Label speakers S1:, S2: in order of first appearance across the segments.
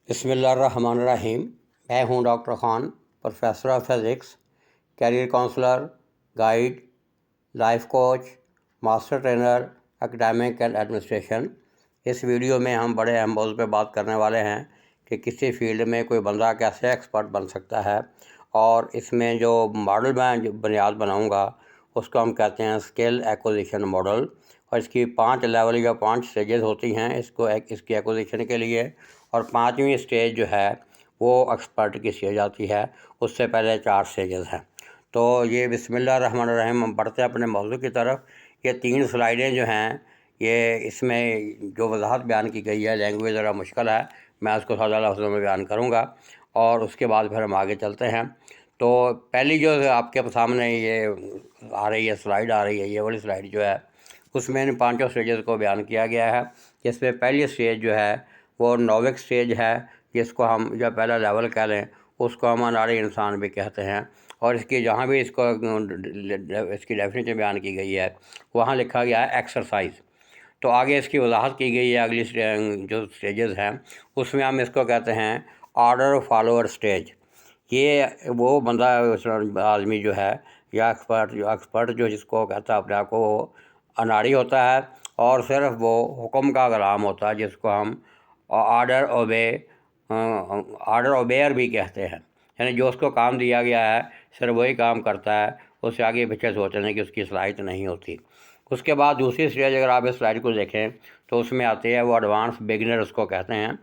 S1: बिस्मिल्लाहिर्रहमानिर्रहीम। मैं हूं doctor Khan, professor of physics, career counsellor, guide, life coach, master trainer, academic and administration. इस video में हम बड़े अहम मौज़ू पे बात करने वाले हैं कि किसी फील्ड में कोई बंदा कैसे एक्सपर्ट बन सकता है। और इसमें जो मॉडल मैं जो बुनियाद बनाऊंगा उसको हम कहते हैं स्किल एक्विजिशन मॉडल। और इसकी 5 लेवल या 5 स्टेजेस होती हैं इसकी एक्विजिशन के लिए। और 5वीं स्टेज जो है वो एक्सपर्ट की स्टेज आती है। उससे पहले 4 स्टेजेस हैं। तो ये बिस्मिल्लाहिर्रहमानिर्रहीम हम बढ़ते हैं अपने मौजू की तरफ। ये 3 स्लाइडें जो हैं ये इसमें जो वजाहत बयान की गई है, लैंग्वेज ज़रा मुश्किल है, मैं उसको सादा लफ्ज़ों में बयान करूँगा और उसके बाद फिर हम आगे चलते हैं। तो पहली जो आपके सामने ये आ रही है स्लाइड आ रही है, ये वाली स्लाइड जो है उसमें इन 5 स्टेजेस को बयान किया गया है। जिसमें पहली स्टेज जो है वो नोविक स्टेज है, जिसको हम जो पहला लेवल कह लें उसको हम अनाड़ी इंसान भी कहते हैं। और इसकी जहाँ भी इसकी डेफिनेशन बयान की गई है वहाँ लिखा गया है एक्सरसाइज। तो आगे इसकी वजाहत की गई है अगली जो स्टेजेस हैं उसमें हम इसको कहते हैं ऑर्डर फॉलोअर स्टेज। ये वो बंदा आदमी जो है या एक्सपर्ट जो जिसको कहता है अपने आप को, वो अनाड़ी होता है और सिर्फ वो हुक्म का ग़ुलाम होता है, जिसको हम ऑर्डर ओबेयर भी कहते हैं। यानी जो उसको काम दिया गया है सिर्फ वही काम करता है, उससे आगे पीछे सोचने की उसकी सलाहियत नहीं होती। उसके बाद दूसरी स्टेज अगर आप इस स्लाइड को देखें तो उसमें आती है वो एडवांस बिगिनर उसको कहते हैं।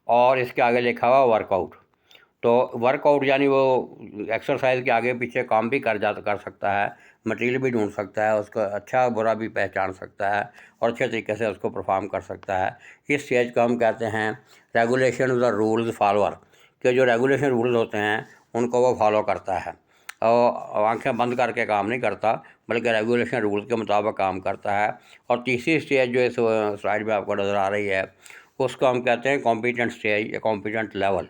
S1: और इसके आगे लिखा हुआ वर्कआउट। तो वर्कआउट यानी वो एक्सरसाइज के आगे पीछे काम भी कर सकता है, मटेरियल भी ढूंढ सकता है, उसको अच्छा बुरा भी पहचान सकता है और अच्छे तरीके से उसको परफॉर्म कर सकता है। इस स्टेज को हम कहते हैं रेगुलेशन द रूल्स फॉलोअर, कि जो रेगुलेशन रूल्स होते हैं उनको वो फॉलो करता है और आंखें बंद करके काम नहीं करता, बल्कि रेगुलेशन रूल्स के मुताबिक काम करता है। और तीसरी स्टेज जो इस स्लाइड में आपको नज़र आ रही है उसको हम कहते हैं कॉम्पिटेंट स्टेज या कॉम्पिटेंट लेवल।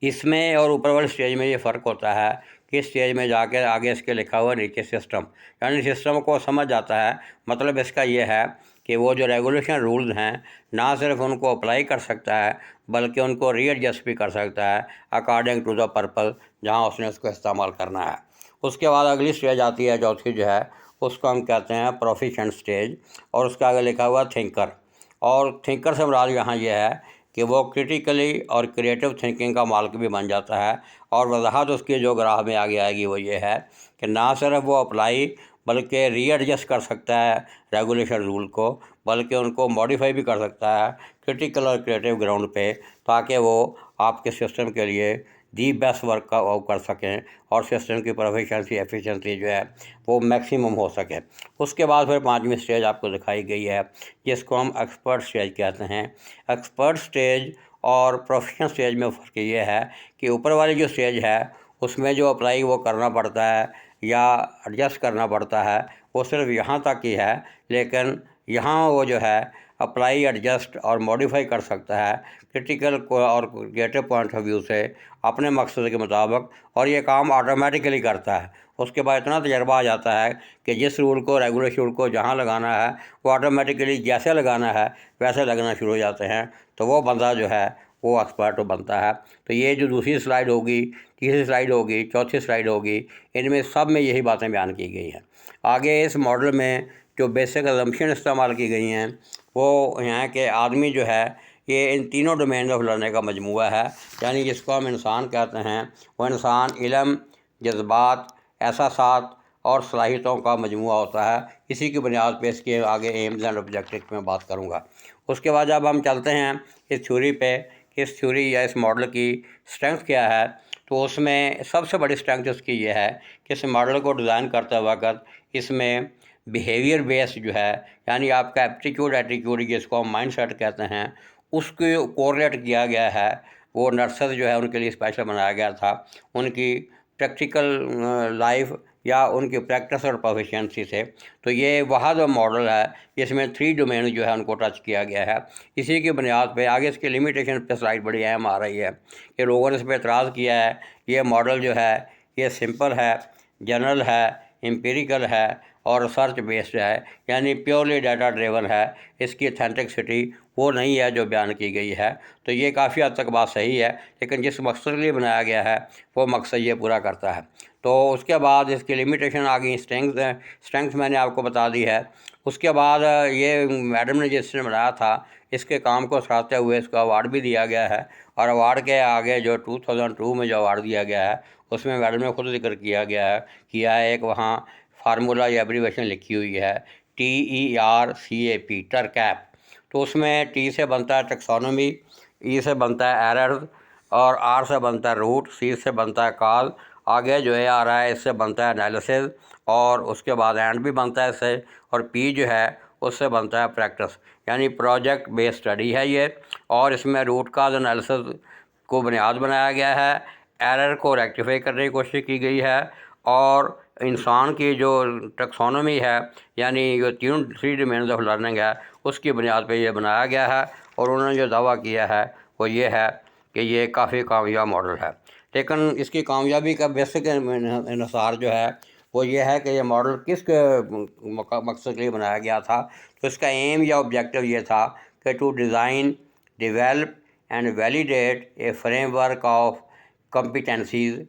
S1: इसमें और ऊपर वाले स्टेज में ये फ़र्क होता है कि स्टेज में जाकर आगे इसके लिखा हुआ नीचे सिस्टम, यानी सिस्टम को समझ जाता है। मतलब इसका ये है कि वो जो रेगुलेशन रूल्स हैं ना सिर्फ उनको अप्लाई कर सकता है बल्कि उनको रीएडजस्ट भी कर सकता है अकॉर्डिंग टू द पर्पल जहाँ उसने उसको इस्तेमाल करना है। उसके बाद अगली स्टेज आती है चौथी जो है उसको हम कहते हैं प्रोफिशिएंट स्टेज। और उसके आगे लिखा हुआ थिंकर। और थिंकर से मुराद यहाँ ये है कि वो क्रिटिकली और क्रिएटिव थिंकिंग का मालिक भी बन जाता है। और वजाहत उसकी जो ग्राफ में आगे आएगी वो ये है कि ना सिर्फ वो अप्लाई बल्कि रीएडजस्ट कर सकता है रेगुलेशन रूल को, बल्कि उनको मॉडिफाई भी कर सकता है क्रिटिकल और क्रिएटिव ग्राउंड पे, ताकि वो आपके सिस्टम के लिए दी बेस्ट वर्क का वो कर सकें और सिस्टम की प्रोफिशिएंसी एफिशिएंसी जो है वो मैक्सिमम हो सके। उसके बाद फिर 5वीं स्टेज आपको दिखाई गई है जिसको हम एक्सपर्ट स्टेज कहते हैं। एक्सपर्ट स्टेज और प्रोफेशनल स्टेज में फ़र्क ये है कि ऊपर वाली जो स्टेज है उसमें जो अप्लाई वो करना पड़ता है या एडजस्ट करना पड़ता है वो सिर्फ यहाँ तक ही है, लेकिन यहाँ वो जो है अप्लाई एडजस्ट और मॉडिफाई कर सकता है क्रिटिकल और क्रिएटिव पॉइंट ऑफ व्यू से अपने मकसद के मुताबिक, और ये काम ऑटोमेटिकली करता है। उसके बाद इतना तजर्बा आ जाता है कि जिस रूल को रेगुलेशन रूल को जहाँ लगाना है वो ऑटोमेटिकली जैसे लगाना है वैसे लगना शुरू हो जाते हैं। तो वो बंदा जो है वो एक्सपर्ट बनता है। तो ये जो दूसरी स्लाइड होगी, तीसरी स्लाइड होगी, चौथी स्लाइड होगी, इनमें सब में यही बातें बयान की गई हैं। आगे इस मॉडल में जो बेसिक असम्पशन इस्तेमाल की गई हैं वो यहाँ के आदमी जो है ये इन तीनों डोमेन ऑफ लर्निंग का मजमूआ है। यानी जिसको हम इंसान कहते हैं वो इंसान इल्म, जज्बात, एहसासात और सलाहियतों का मजमूआ होता है। इसी की बुनियाद पे इसके आगे एम्स एंड ऑब्जेक्टिव में बात करूँगा। उसके बाद जब हम चलते हैं इस थ्योरी पे कि इस थ्योरी या इस मॉडल की स्ट्रेंथ क्या है, तो उसमें सबसे बड़ी स्ट्रेंथ उसकी ये है कि इस मॉडल को डिज़ाइन करते वक्त इसमें बिहेवियर बेस्ड जो है, यानी आपका एप्टीट्यूड एटीट्यूड जिसको हम माइंड सेट कहते हैं, उसको कोरिलेट किया गया है। वो नर्सेज जो है उनके लिए स्पेशल बनाया गया था, उनकी प्रैक्टिकल लाइफ या उनकी प्रैक्टिस और प्रोफिशिएंसी से। तो ये वह जो मॉडल है जिसमें 3 डोमेन जो है उनको टच किया गया है। इसी की बुनियाद पे आगे इसके लिमिटेशन पे स्लाइड बड़ी अहम आ रही है कि लोगों ने इस पर एतराज़ किया है ये मॉडल जो है ये सिंपल है, जनरल है, एम्पिरिकल है और रिसर्च बेस्ड है, यानी प्योरली डाटा ड्रिवन है। इसकी ऑथेंटिसिटी वो नहीं है जो बयान की गई है। तो ये काफ़ी हद तक बात सही है, लेकिन जिस मकसद के लिए बनाया गया है वो मकसद ये पूरा करता है। तो उसके बाद इसकी लिमिटेशन आ गई, स्ट्रेंथ मैंने आपको बता दी है। उसके बाद ये मैडम ने जिसने बनाया था, इसके काम को सराहते हुए इसको अवार्ड भी दिया गया है। और अवार्ड के आगे जो 2002 में जो अवार्ड दिया गया है, उसमें मैडम ने खुद जिक्र किया है एक वहाँ फार्मूला या एब्रीवेशन लिखी हुई है, TERCAP, टरकैप। तो उसमें T से बनता है टेक्सोनोमी, E से बनता है एरर, और R से बनता है रूट, C से बनता है कॉल, आगे जो है आ रहा है इससे बनता है एनालिसिस, और उसके बाद एंड भी बनता है इससे, और P जो है उससे बनता है प्रैक्टिस, यानी प्रोजेक्ट बेस्ड स्टडी है ये। और इसमें रूट काज एनालिसिस को बुनियाद बनाया गया है, एरर को रेक्टिफाई करने की कोशिश की गई है, और इंसान की जो टेक्सोनोमी है, यानी जो 3 डोमेन्स ऑफ लर्निंग है, उसकी बुनियाद पे ये बनाया गया है। और उन्होंने जो दावा किया है वो ये है कि ये काफ़ी कामयाब मॉडल है। लेकिन इसकी कामयाबी का बेसिक अनुसार जो है वो ये है कि ये मॉडल किस मकसद के लिए बनाया गया था। तो इसका एम या ऑब्जेक्टिव ये था कि to design, develop and validate a framework of competencies,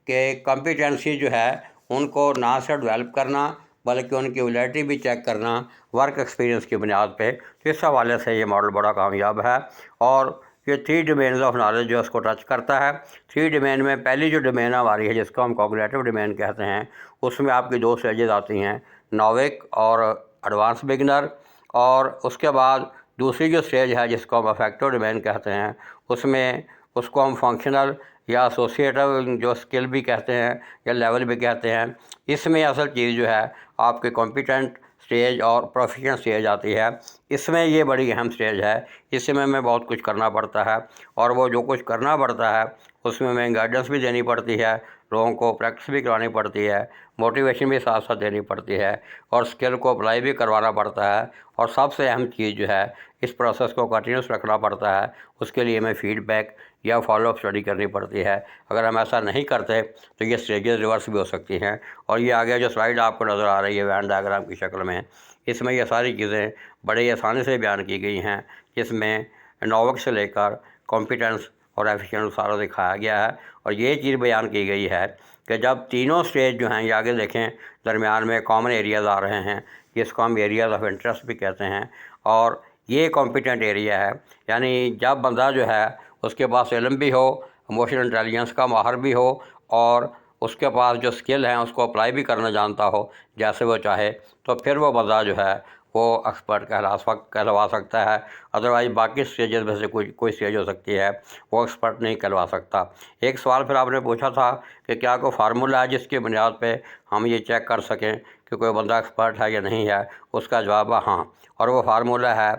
S1: के कॉम्पिटेंसी जो है उनको ना सिर्फ डेवलप करना बल्कि उनकी वैलिडिटी भी चेक करना वर्क एक्सपीरियंस की बुनियाद पे। तो इस हवाले से ये मॉडल बड़ा कामयाब है। और ये 3 डोमेन्स ऑफ नॉलेज जो उसको टच करता है। 3 डोमेन में पहली जो डोमेन हमारी है, जिसको हम कॉग्निटिव डोमेन कहते हैं, उसमें आपकी 2 स्टेजेस आती हैं, नॉविक और एडवांस बिगिनर। और उसके बाद दूसरी जो स्टेज है जिसको हम अफेक्टिव डोमेन कहते हैं, उसमें उसको हम फंक्शनल या एसोसिएटिव जो स्किल भी कहते हैं या लेवल भी कहते हैं। इसमें असल चीज़ जो है आपके कॉम्पिटेंट स्टेज और प्रोफिशिएंट स्टेज आती है। इसमें ये बड़ी अहम स्टेज है। इसमें हमें बहुत कुछ करना पड़ता है, और वो जो कुछ करना पड़ता है उसमें हमें गाइडेंस भी देनी पड़ती है, लोगों को प्रैक्टिस भी करानी पड़ती है, मोटिवेशन भी साथ साथ देनी पड़ती है, और स्किल को अप्लाई भी करवाना पड़ता है। और सबसे अहम चीज़ जो है, इस प्रोसेस को कंटिन्यूस रखना पड़ता है। उसके लिए हमें फीडबैक या फॉलोअप स्टडी करनी पड़ती है। अगर हम ऐसा नहीं करते तो ये स्टेजेस रिवर्स भी हो सकती हैं। और ये आगे जो स्लाइड आपको नज़र आ रही है वैन डायग्राम की शक्ल में, इसमें ये सारी चीज़ें बड़ी आसानी से बयान की गई हैं, जिसमें नॉविक से लेकर कॉम्पिटेंस और एफिशिएंट सारा दिखाया गया है। और ये चीज़ बयान की गई है कि जब तीनों स्टेज जो हैं, ये आगे देखें, दरमियान में कॉमन एरियाज़ आ रहे हैं, जिसको हम एरियाज़ ऑफ इंटरेस्ट भी कहते हैं। और ये कॉम्पिटेंट एरिया है, यानी जब बंदा जो है उसके पास इल्म भी हो, इमोशनल इंटेलिजेंस का माहर भी हो, और उसके पास जो स्किल हैं उसको अप्लाई भी करना जानता हो जैसे वो चाहे, तो फिर वो बंदा जो है वो एक्सपर्ट कहलवा सकता है। अदरवाइज़ बाकी स्टेजेस में से कोई स्टेज हो सकती है, वो एक्सपर्ट नहीं कहलवा सकता। एक सवाल फिर आपने पूछा था कि क्या कोई फार्मूला है जिसकी बुनियाद पे हम ये चेक कर सकें कि कोई बंदा एक्सपर्ट है या नहीं है। उसका जवाब है हाँ, और वो फार्मूला है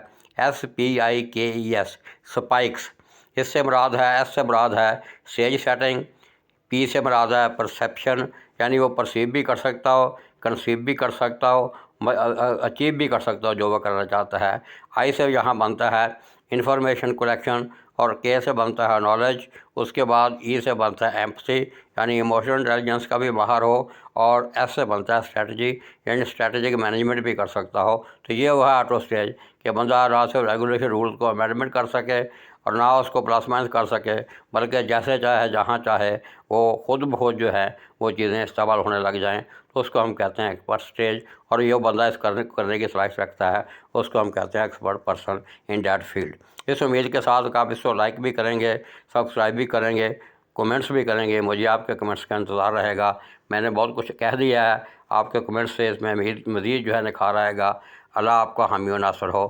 S1: SPIKES, स्पाइक्स। इससे मुराद है, एस से मुराद है स्टेज सेटिंग, पी से मुराद है परसेप्शन, यानी वो परसीव भी कर सकता हो, कंसीव भी कर सकता हो, अचीव भी कर सकता हो जो वो करना चाहता है। आई से यहाँ बनता है इंफॉर्मेशन कलेक्शन, और के से बनता है नॉलेज। उसके बाद ई से बनता है एम्पैथी, यानी इमोशनल इंटेलिजेंस का भी माहर हो, और एस से बनता है स्ट्रेटजी, यानी स्ट्रेटजिक मैनेजमेंट भी कर सकता हो। तो ये हुआ ऑटो स्टेज कि बंदा ना सिर्फ रेगुलेशन रूल्स को अमेंडमेंट कर सके और ना उसको प्लस माइनस कर सके, बल्कि जैसे चाहे जहाँ चाहे वो खुद ब खुद जो है वो चीज़ें इस्तेमाल होने लग जाएं, तो उसको हम कहते हैं एक्सपर्ट स्टेज। और ये बंदा इस करने की सलाहियत रखता है, उसको हम कहते हैं expert person in that field. इस उम्मीद के साथ कि आप इसको लाइक भी करेंगे, सब्सक्राइब भी करेंगे, कमेंट्स भी करेंगे। मुझे आपके कमेंट्स का इंतज़ार रहेगा। मैंने बहुत कुछ कह दिया है, आपके कमेंट्स से इसमें मज़ीद जो है निखार आएगा। अल्लाह आपका हामी व नासर हो।